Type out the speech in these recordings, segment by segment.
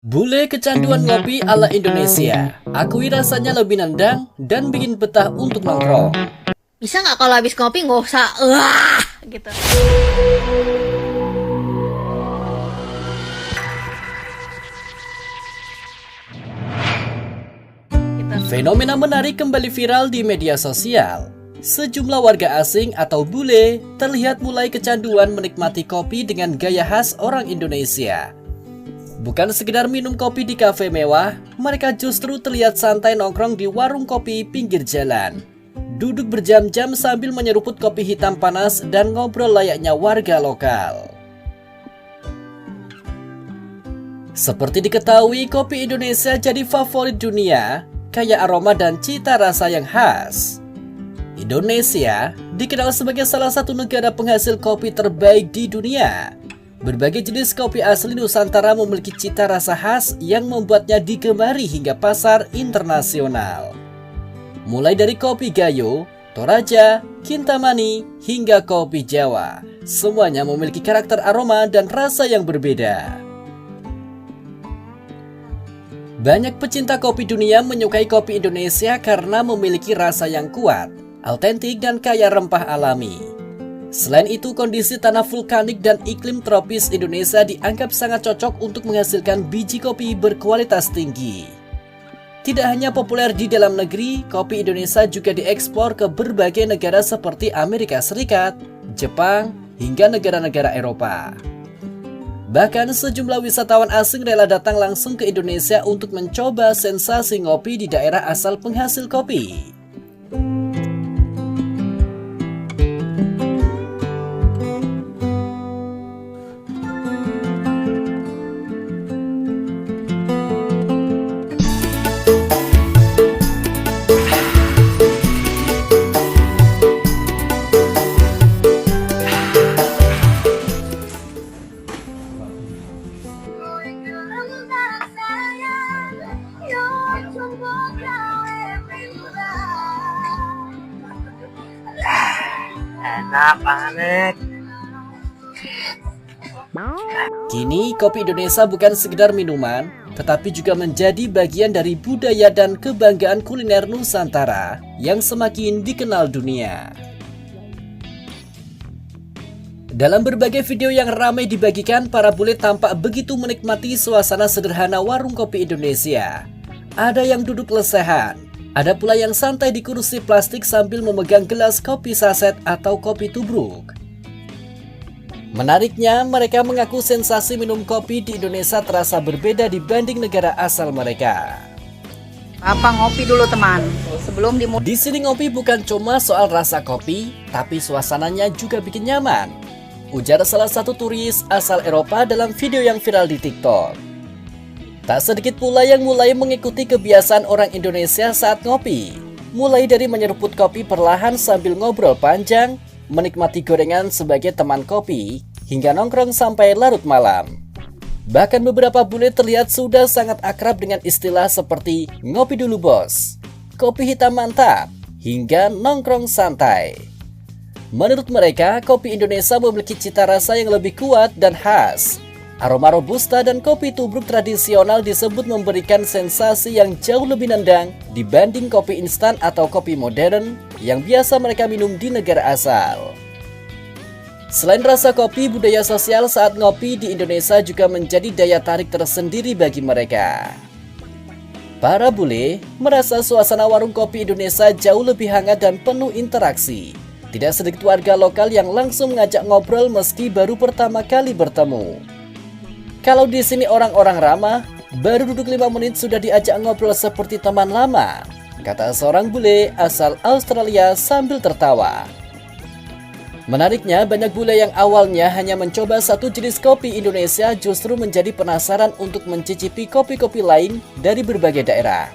Bule kecanduan ngopi ala Indonesia. Akui rasanya lebih nendang dan bikin betah untuk nongkrong. Bisa nggak kalau habis ngopi nggak usah gitu. Fenomena menarik kembali viral di media sosial. Sejumlah warga asing atau bule terlihat mulai kecanduan menikmati kopi dengan gaya khas orang Indonesia. Bukan sekedar minum kopi di kafe mewah, mereka justru terlihat santai nongkrong di warung kopi pinggir jalan. Duduk berjam-jam sambil menyeruput kopi hitam panas dan ngobrol layaknya warga lokal. Seperti diketahui, kopi Indonesia jadi favorit dunia, kaya aroma dan cita rasa yang khas. Indonesia dikenal sebagai salah satu negara penghasil kopi terbaik di dunia. Berbagai jenis kopi asli Nusantara memiliki cita rasa khas yang membuatnya digemari hingga pasar internasional. Mulai dari kopi Gayo, Toraja, Kintamani, hingga kopi Jawa. Semuanya memiliki karakter aroma dan rasa yang berbeda. Banyak pecinta kopi dunia menyukai kopi Indonesia karena memiliki rasa yang kuat, autentik dan kaya rempah alami. Selain itu, kondisi tanah vulkanik dan iklim tropis Indonesia dianggap sangat cocok untuk menghasilkan biji kopi berkualitas tinggi. Tidak hanya populer di dalam negeri, kopi Indonesia juga diekspor ke berbagai negara seperti Amerika Serikat, Jepang, hingga negara-negara Eropa. Bahkan sejumlah wisatawan asing rela datang langsung ke Indonesia untuk mencoba sensasi ngopi di daerah asal penghasil kopi. Enak banget. Kini kopi Indonesia bukan sekedar minuman, tetapi juga menjadi bagian dari budaya dan kebanggaan kuliner Nusantara yang semakin dikenal dunia. Dalam berbagai video yang ramai dibagikan, para bule tampak begitu menikmati suasana sederhana warung kopi Indonesia. Ada yang duduk lesehan, ada pula yang santai di kursi plastik sambil memegang gelas kopi saset atau kopi tubruk. Menariknya, mereka mengaku sensasi minum kopi di Indonesia terasa berbeda dibanding negara asal mereka. Apa ngopi dulu teman, sebelum dimulai. Di sini ngopi bukan cuma soal rasa kopi, tapi suasananya juga bikin nyaman, ujar salah satu turis asal Eropa dalam video yang viral di TikTok. Tak sedikit pula yang mulai mengikuti kebiasaan orang Indonesia saat ngopi. Mulai dari menyeruput kopi perlahan sambil ngobrol panjang, menikmati gorengan sebagai teman kopi, hingga nongkrong sampai larut malam. Bahkan beberapa bule terlihat sudah sangat akrab dengan istilah seperti ngopi dulu bos, kopi hitam mantap, hingga nongkrong santai. Menurut mereka, kopi Indonesia memiliki cita rasa yang lebih kuat dan khas. Aroma robusta dan kopi tubruk tradisional disebut memberikan sensasi yang jauh lebih nendang dibanding kopi instan atau kopi modern yang biasa mereka minum di negara asal. Selain rasa kopi, budaya sosial saat ngopi di Indonesia juga menjadi daya tarik tersendiri bagi mereka. Para bule merasa suasana warung kopi Indonesia jauh lebih hangat dan penuh interaksi. Tidak sedikit warga lokal yang langsung mengajak ngobrol meski baru pertama kali bertemu. Kalau di sini orang-orang ramah, baru duduk 5 menit sudah diajak ngobrol seperti teman lama, kata seorang bule asal Australia sambil tertawa. Menariknya, banyak bule yang awalnya hanya mencoba satu jenis kopi Indonesia justru menjadi penasaran untuk mencicipi kopi-kopi lain dari berbagai daerah.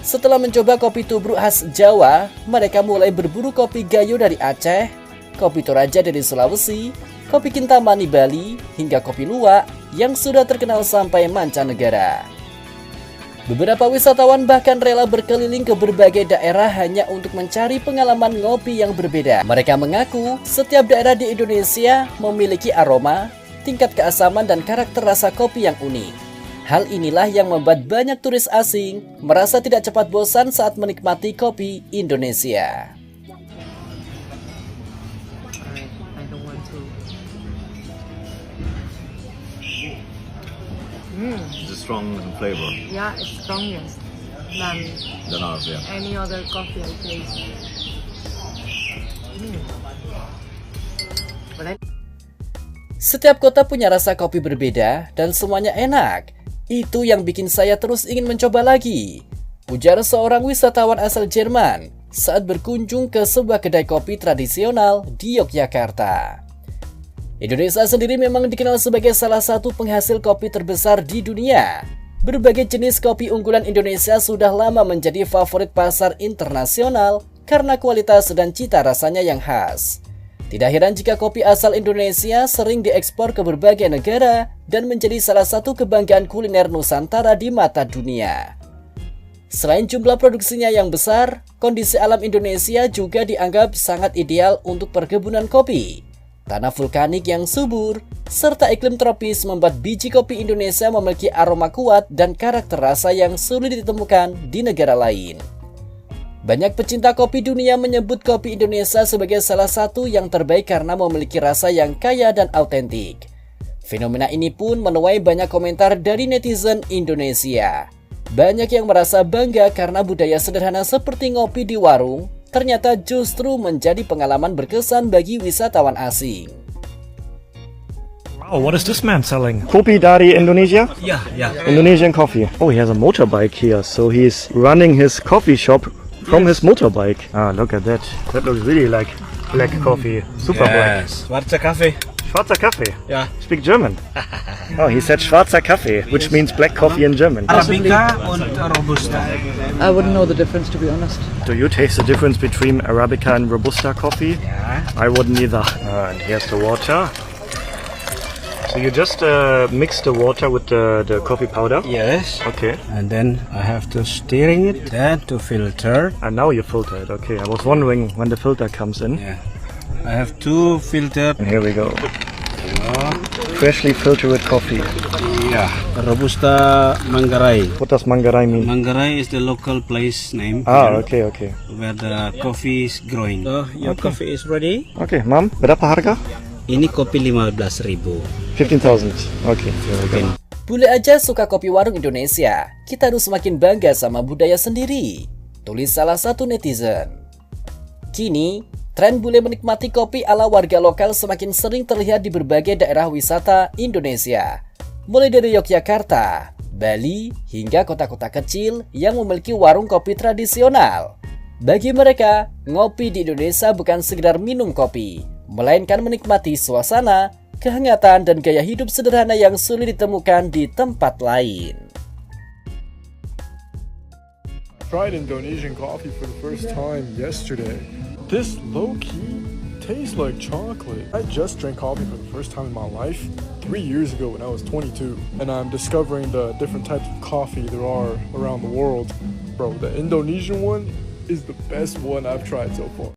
Setelah mencoba kopi tubruk khas Jawa, mereka mulai berburu kopi Gayo dari Aceh, kopi Toraja dari Sulawesi, kopi Kintamani Bali, hingga kopi luwak yang sudah terkenal sampai mancanegara. Beberapa wisatawan bahkan rela berkeliling ke berbagai daerah hanya untuk mencari pengalaman ngopi yang berbeda. Mereka mengaku setiap daerah di Indonesia memiliki aroma, tingkat keasaman dan karakter rasa kopi yang unik. Hal inilah yang membuat banyak turis asing merasa tidak cepat bosan saat menikmati kopi Indonesia. I don't want to. Is it strong in flavor Yeah, it's strongest than than ours? Yeah. any other coffee I taste. But I Setiap kota punya rasa kopi berbeda dan semuanya enak. Itu yang bikin saya terus ingin mencoba lagi, ujar seorang wisatawan asal Jerman saat berkunjung ke sebuah kedai kopi tradisional di Yogyakarta. Indonesia sendiri memang dikenal sebagai salah satu penghasil kopi terbesar di dunia. Berbagai jenis kopi unggulan Indonesia sudah lama menjadi favorit pasar internasional karena kualitas dan cita rasanya yang khas. Tidak heran jika kopi asal Indonesia sering diekspor ke berbagai negara dan menjadi salah satu kebanggaan kuliner Nusantara di mata dunia. Selain jumlah produksinya yang besar, kondisi alam Indonesia juga dianggap sangat ideal untuk perkebunan kopi. Tanah vulkanik yang subur, serta iklim tropis membuat biji kopi Indonesia memiliki aroma kuat dan karakter rasa yang sulit ditemukan di negara lain. Banyak pecinta kopi dunia menyebut kopi Indonesia sebagai salah satu yang terbaik karena memiliki rasa yang kaya dan autentik. Fenomena ini pun menuai banyak komentar dari netizen Indonesia. Banyak yang merasa bangga karena budaya sederhana seperti ngopi di warung ternyata justru menjadi pengalaman berkesan bagi wisatawan asing. Oh, what is this man selling? Kopi dari Indonesia? Yeah. Indonesian coffee. Oh, he has a motorbike here, so he's running his coffee shop from his motorbike. Ah, look at that. That looks really like black coffee. Super black. Schwarzer Kaffee. Schwarzer Kaffee. Yeah. Speak German. Oh, he said Schwarzer Kaffee, which means black coffee in German. Arabica und Robusta. I wouldn't know the difference, to be honest. Do you taste the difference between Arabica and Robusta coffee? Yeah. I wouldn't either. And here's the water. So you just mix the water with the coffee powder? Yes. Okay. And then I have to stirring it, then to filter. And now you filter it. Okay. I was wondering when the filter comes in. Yeah. I have to filter. And here we go. Freshly filtered coffee. Yeah. Robusta Manggarai. What does Manggarai mean? Manggarai is the local place name. Ah, here, okay. Where the coffee is growing. So your coffee is ready. Okay, Mam, berapa harga? Ini kopi 15.000. 15,000. Okay. Bule aja suka kopi warung Indonesia, kita harus semakin bangga sama budaya sendiri, tulis salah satu netizen. Kini, tren bule menikmati kopi ala warga lokal semakin sering terlihat di berbagai daerah wisata Indonesia. Mulai dari Yogyakarta, Bali, hingga kota-kota kecil yang memiliki warung kopi tradisional. Bagi mereka, ngopi di Indonesia bukan sekedar minum kopi, melainkan menikmati suasana, kehangatan, dan gaya hidup sederhana yang sulit ditemukan di tempat lain. Tried Indonesian coffee for the first time yesterday. This low-key tastes like chocolate. I just drank coffee for the first time in my life 3 years ago when I was 22, and I'm discovering the different types of coffee there are around the world. Bro, the Indonesian one is the best one I've tried so far.